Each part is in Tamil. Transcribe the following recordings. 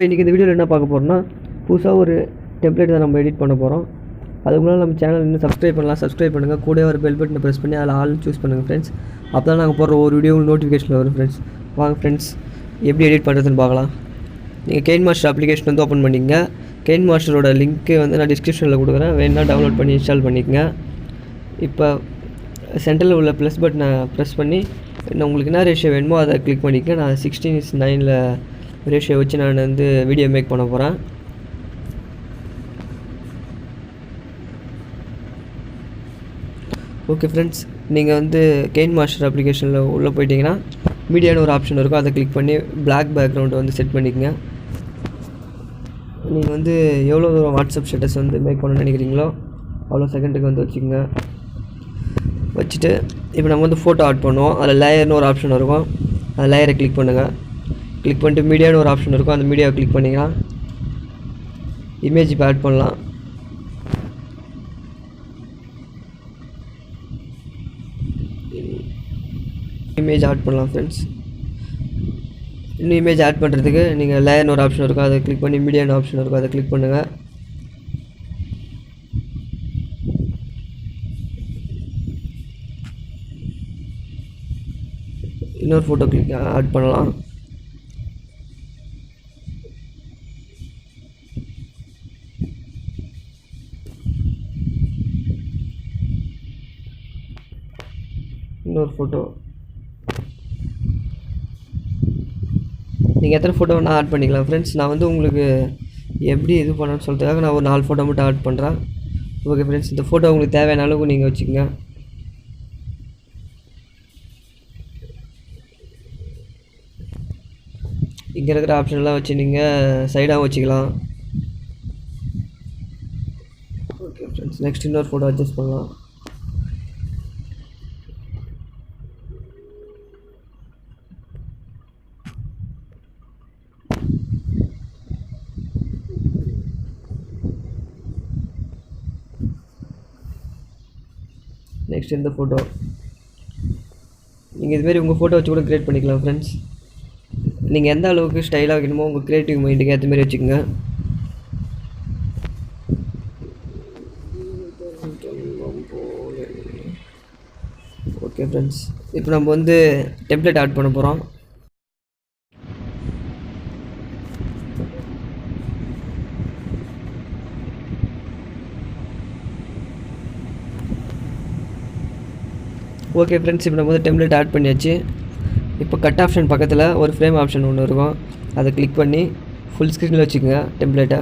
இன்றைக்கி இந்த வீடியோவில் என்ன பார்க்க போகிறோம்னா புதுசாக ஒரு டெம்ப்ளேட் தான் நம்ம எடிட் பண்ண போகிறோம். அதுக்கு முன்னாடி நம்ம சேனல் இன்னும் சப்ஸ்கிரைப் பண்ணுங்கள். கூட ஒரு பெல் பட்டனை ப்ரெஸ் பண்ணி அதில் ஆல்னு சூஸ் பண்ணுங்கள் ஃப்ரெண்ட்ஸ். அப்போ தான் நாங்கள் போடுற ஒரு வீடியோ நோட்டிஃபிகேஷன் வரும் ஃப்ரெண்ட்ஸ். வாங்க ஃப்ரெண்ட்ஸ், எப்படி எடிட் பண்ணுறதுன்னு பார்க்கலாம். நீங்கள் Kinemaster அப்ளிகேஷன் வந்து ஓப்பன் பண்ணிக்கங்க. Kinemasterோட லிங்க்கு வந்து நான் டிஸ்கிரிப்ஷனில் கொடுக்குறேன், வேணுன்னா டவுன்லோட் பண்ணி இன்ஸ்டால் பண்ணிக்கங்க. இப்போ சென்டரில் உள்ள ப்ளஸ் பட்டனை ப்ரெஸ் பண்ணி உங்களுக்கு என்ன ரேஷியோ வேணுமோ அதை கிளிக் பண்ணிக்க. நான் 16:9 ரேஷியோ வச்சு நான் வந்து வீடியோ மேக் பண்ண போகிறேன். ஓகே ஃப்ரெண்ட்ஸ், நீங்கள் வந்து Kinemaster அப்ளிகேஷனில் உள்ளே போயிட்டீங்கன்னா மீடியான்னு ஒரு ஆப்ஷன் இருக்கும், அதை கிளிக் பண்ணி பிளாக் பேக்ரவுண்டை வந்து செட் பண்ணிக்கங்க. நீங்கள் வந்து எவ்வளோ தூரம் வாட்ஸ்அப் ஸ்டேட்டஸ் வந்து மேக் பண்ணணும்னு நினைக்கிறீங்களோ அவ்வளோ செகண்டுக்கு வந்து வச்சுக்கோங்க. வச்சுட்டு இப்போ நம்ம வந்து ஃபோட்டோ ஆட் பண்ணுவோம். அதில் லேயர்னு ஒரு ஆப்ஷன் இருக்கும், அந்த லேயரை கிளிக் பண்ணுங்கள். கிளிக் பண்ணிட்டு மீடியான்னு ஒரு ஆப்ஷன் இருக்கும், அந்த மீடியாவை கிளிக் பண்ணிங்கன்னா இமேஜ் இப்போ ஆட் பண்ணலாம். இமேஜ் ஆட் பண்ணலாம் ஃப்ரெண்ட்ஸ். இன்னும் இமேஜ் ஆட் பண்ணுறதுக்கு நீங்கள் லேயர்னு ஒரு ஆப்ஷன் இருக்கும், அதை கிளிக் பண்ணி மீடியான்னு ஆப்ஷன் இருக்கும், அதை கிளிக் பண்ணுங்கள். இன்னொரு ஃபோட்டோ கிளிக் ஆட் பண்ணலாம். இன்னொரு ஃபோட்டோ நீங்கள் எத்தனை ஃபோட்டோ வேணால் ஆட் பண்ணிக்கலாம் ஃப்ரெண்ட்ஸ். நான் வந்து உங்களுக்கு எப்படி இது பண்ணணும்னு சொல்கிறதுக்காக நான் ஒரு 4 ஃபோட்டோ மட்டும் ஆட் பண்ணுறேன். ஓகே ஃப்ரெண்ட்ஸ், இந்த ஃபோட்டோ உங்களுக்கு தேவையான அளவுக்கு நீங்கள் வச்சுக்கோங்க. இங்கே இருக்கிற ஆப்ஷன்லாம் வச்சு நீங்கள் சைடாகவும் வச்சுக்கலாம். ஓகே ஃப்ரெண்ட்ஸ், நெக்ஸ்ட் இன்னொரு ஃபோட்டோ அட்ஜஸ்ட் பண்ணலாம். நெக்ஸ்ட் இந்த ஃபோட்டோ நீங்கள் இதுமாரி உங்கள் ஃபோட்டோ வச்சு கூட க்ரியேட் பண்ணிக்கலாம் ஃப்ரெண்ட்ஸ். நீங்கள் எந்த அளவுக்கு ஸ்டைலாக வைக்கணுமோ உங்கள் க்ரியேட்டிவ் மைண்டுக்கு ஏற்ற மாதிரி வச்சுக்கோங்க. ஓகே ஃப்ரெண்ட்ஸ், இப்போ நம்ம வந்து டெம்ப்ளேட் ஆட் பண்ண போகிறோம். ஓகே ஃப்ரெண்ட்ஸ், இப்போ நம்ம வந்து டெம்ப்ளேட் ஆட் பண்ணியாச்சு. இப்போ கட் ஆப்ஷன் பக்கத்தில் ஒரு ஃப்ரேம் ஆப்ஷன் ஒன்று இருக்கும், அதை கிளிக் பண்ணி ஃபுல் ஸ்க்ரீனில் வச்சுக்கோங்க. டெம்ப்ளேட்டை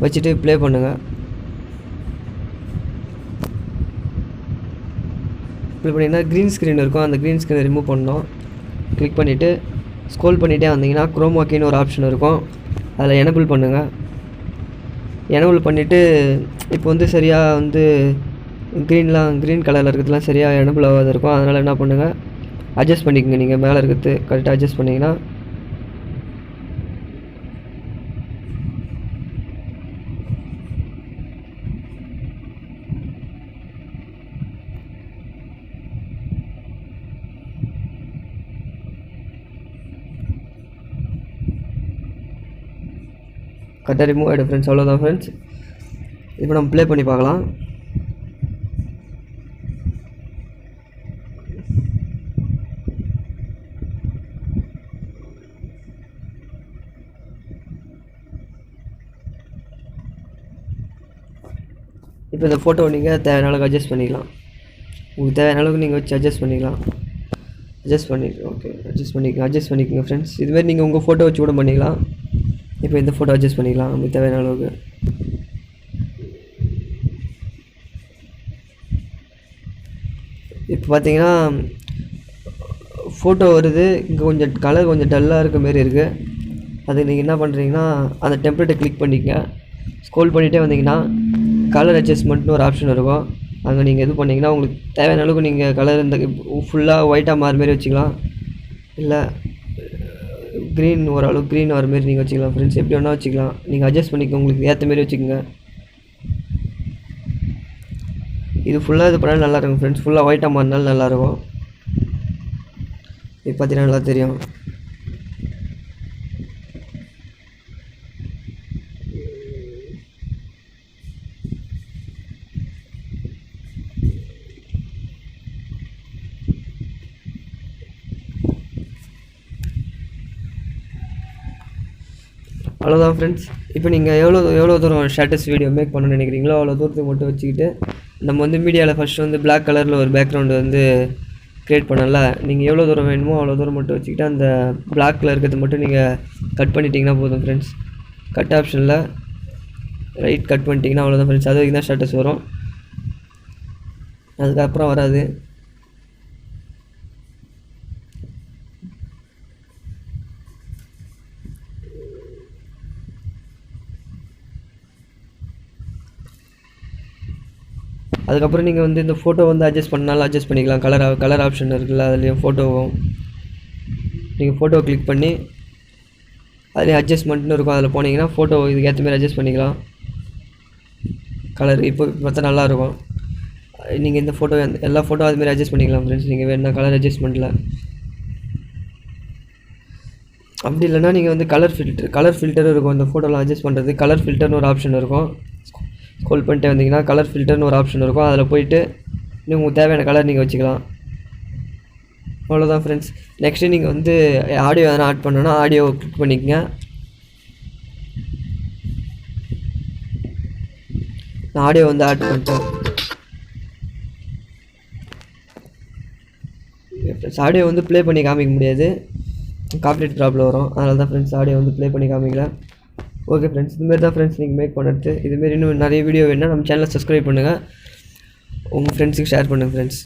வச்சுட்டு ப்ளே பண்ணுங்கள். ப்ளே பண்ணிங்கன்னா க்ரீன் ஸ்க்ரீன் இருக்கும், அந்த க்ரீன் ஸ்க்ரீனை ரிமூவ் பண்ணணும். கிளிக் பண்ணிவிட்டு ஸ்க்ரோல் பண்ணிகிட்டே வந்தீங்கன்னா குரோமாக்கின்னு ஒரு ஆப்ஷன் இருக்கும், அதில் எனபிள் பண்ணுங்கள். எனபிள் பண்ணிவிட்டு இப்போ வந்து சரியாக வந்து க்ரீன் கலரில் இருக்கிறதுலாம் சரியாக எனபிள் ஆகாத இருக்கும். அதனால் என்ன பண்ணுங்கள், அட்ஜஸ்ட் பண்ணிக்கோங்க. நீங்கள் மேலே இருக்கிறது கரெக்டாக அட்ஜஸ்ட் பண்ணிங்கன்னா கரெக்டாக ரிமூவ் ஆகிடும் ஃப்ரெண்ட்ஸ். அவ்வளோதான் ஃப்ரெண்ட்ஸ். இப்போ நம்ம ப்ளே பண்ணி பார்க்கலாம். இப்போ இந்த ஃபோட்டோ நீங்கள் தேவையான அளவுக்கு அட்ஜஸ்ட் பண்ணிக்கலாம். உங்களுக்கு தேவையான அளவுக்கு நீங்கள் வச்சு அட்ஜஸ்ட் பண்ணிக்கலாம். ஓகே அட்ஜஸ்ட் பண்ணிக்கோங்க ஃப்ரெண்ட்ஸ். இதுமாரி நீங்கள் உங்கள் ஃபோட்டோ வச்சு கூட பண்ணிக்கலாம். இப்போ இந்த ஃபோட்டோ அட்ஜஸ்ட் பண்ணிக்கலாம் உங்களுக்கு தேவையான அளவுக்கு. இப்போ பார்த்தீங்கன்னா ஃபோட்டோ வருது, இங்கே கொஞ்சம் கலர் கொஞ்சம் டல்லாக இருக்க மாரி இருக்குது. அது நீங்கள் என்ன பண்ணுறீங்கன்னா அந்த டெம்ப்ளேட்டை கிளிக் பண்ணிக்க, ஸ்க்ரோல் பண்ணிகிட்டே வந்தீங்கன்னா கலர் அட்ஜஸ்ட்மெண்ட்னு ஒரு ஆப்ஷன் இருக்கும், அங்கே நீங்கள் இது பண்ணிங்கன்னா உங்களுக்கு தேவையான அளவுக்கு நீங்கள் கலர் இந்த ஃபுல்லாக ஒயிட்டாக மாற மாரி வச்சுக்கலாம், இல்லை க்ரீன் ஓரளவுக்கு க்ரீன் வர மாரி நீங்கள் வச்சுக்கலாம் ஃப்ரெண்ட்ஸ். எப்படி வேணால் வச்சுக்கலாம், நீங்கள் அட்ஜஸ்ட் பண்ணிக்க, உங்களுக்கு ஏற்ற மாரி வச்சுக்கோங்க. இது ஃபுல்லாக இது பண்ணாலும் நல்லாயிருக்கும் ஃப்ரெண்ட்ஸ், ஃபுல்லாக ஒயிட்டாக மாறினாலும் நல்லாயிருக்கும். இப்போ பார்த்தீங்கன்னா நல்லா தெரியும். அவ்வளோதான் ஃப்ரெண்ட்ஸ். இப்போ நீங்கள் எவ்வளோ தூரம் ஸ்டேட்டஸ் வீடியோ மேக் பண்ணணும்னு நினைக்கிறீங்களோ அவ்வளோ தூரத்துக்கு மட்டும் வச்சுக்கிட்டு நம்ம வந்து மீடியாவில் ஃபஸ்ட்டு வந்து பிளாக் கலரில் ஒரு பேக்ரவுண்டு வந்து க்ரியேட் பண்ணல. நீங்கள் எவ்வளோ தூரம் வேணுமோ அவ்வளோ தூரம் மட்டும் வச்சுக்கிட்டு அந்த பிளாக்கில் இருக்கிறது மட்டும் நீங்கள் கட் பண்ணிட்டீங்கன்னா போதும் ஃப்ரெண்ட்ஸ். கட் ஆப்ஷனில் ரைட் கட் பண்ணிட்டீங்கன்னா அவ்வளோதான் ஃப்ரெண்ட்ஸ். அது வரைக்கும் தான் ஸ்டேட்டஸ் வரும், அதுக்கப்புறம் வராது. அதுக்கப்புறம் நீங்கள் வந்து இந்த ஃபோட்டோ வந்து அட்ஜஸ்ட் பண்ணாலும் அட்ஜஸ்ட் பண்ணிக்கலாம். கலர் ஆப்ஷன் இருக்குல்ல, அதுலேயும் ஃபோட்டோவும் நீங்கள் ஃபோட்டோ கிளிக் பண்ணி அதுலேயும் அட்ஜஸ்ட்மெண்ட்னு இருக்கும். அதில் போனீங்கன்னா ஃபோட்டோ இதுக்கு ஏற்ற மாதிரி அட்ஜஸ்ட் பண்ணிக்கலாம். கலர் இப்போ பார்த்தா நல்லாயிருக்கும். நீங்கள் இந்த ஃபோட்டோ எல்லா ஃபோட்டோ அதுமாரி அட்ஜஸ்ட் பண்ணிக்கலாம் ஃப்ரெண்ட்ஸ், நீங்கள் வேணுன்னா கலர் அட்ஜஸ்ட்மெண்ட்டில். அப்படி இல்லைனா நீங்கள் வந்து கலர் ஃபில்டரும் இருக்கும் இந்த ஃபோட்டோலாம் அட்ஜஸ்ட் பண்ணுறது. கலர் ஃபில்டர்னு ஒரு ஆப்ஷன் இருக்கும். ஸ்க்ரோல் பண்ணிட்டு வந்தீங்கன்னா கலர் ஃபில்டர்னு ஒரு ஆப்ஷன் இருக்கும். அதில் போயிட்டு நீங்கள் உங்களுக்கு தேவையான கலர் நீங்கள் வச்சுக்கலாம். அவ்வளோதான் ஃப்ரெண்ட்ஸ். நெக்ஸ்ட்டு நீங்கள் வந்து ஆடியோ எதனா ஆட் பண்ணணுன்னா ஆடியோ கிளிக் பண்ணிக்கங்க. நான் ஆடியோ வந்து ஆட் பண்ணிட்டேன். ஆடியோ வந்து ப்ளே பண்ணி காமிக்க முடியாது, காப்பிரைட் ப்ராப்ளம் வரும். அதனால தான் ஃப்ரெண்ட்ஸ் ஆடியோ வந்து ப்ளே பண்ணி காமிக்கல. ஓகே ஃப்ரெண்ட்ஸ், இதுமாரி தான் ஃப்ரெண்ட்ஸ் நீங்கள் மேக் பண்ணுறது. இதுமாரி இன்னும் நிறைய வீடியோ வேணுன்னா நம்ம சேனலை சப்ஸ்கிரைப் பண்ணுங்கள், உங்கள் ஃப்ரெண்ட்ஸுக்கு ஷேர் பண்ணுங்கள் ஃப்ரெண்ட்ஸ்.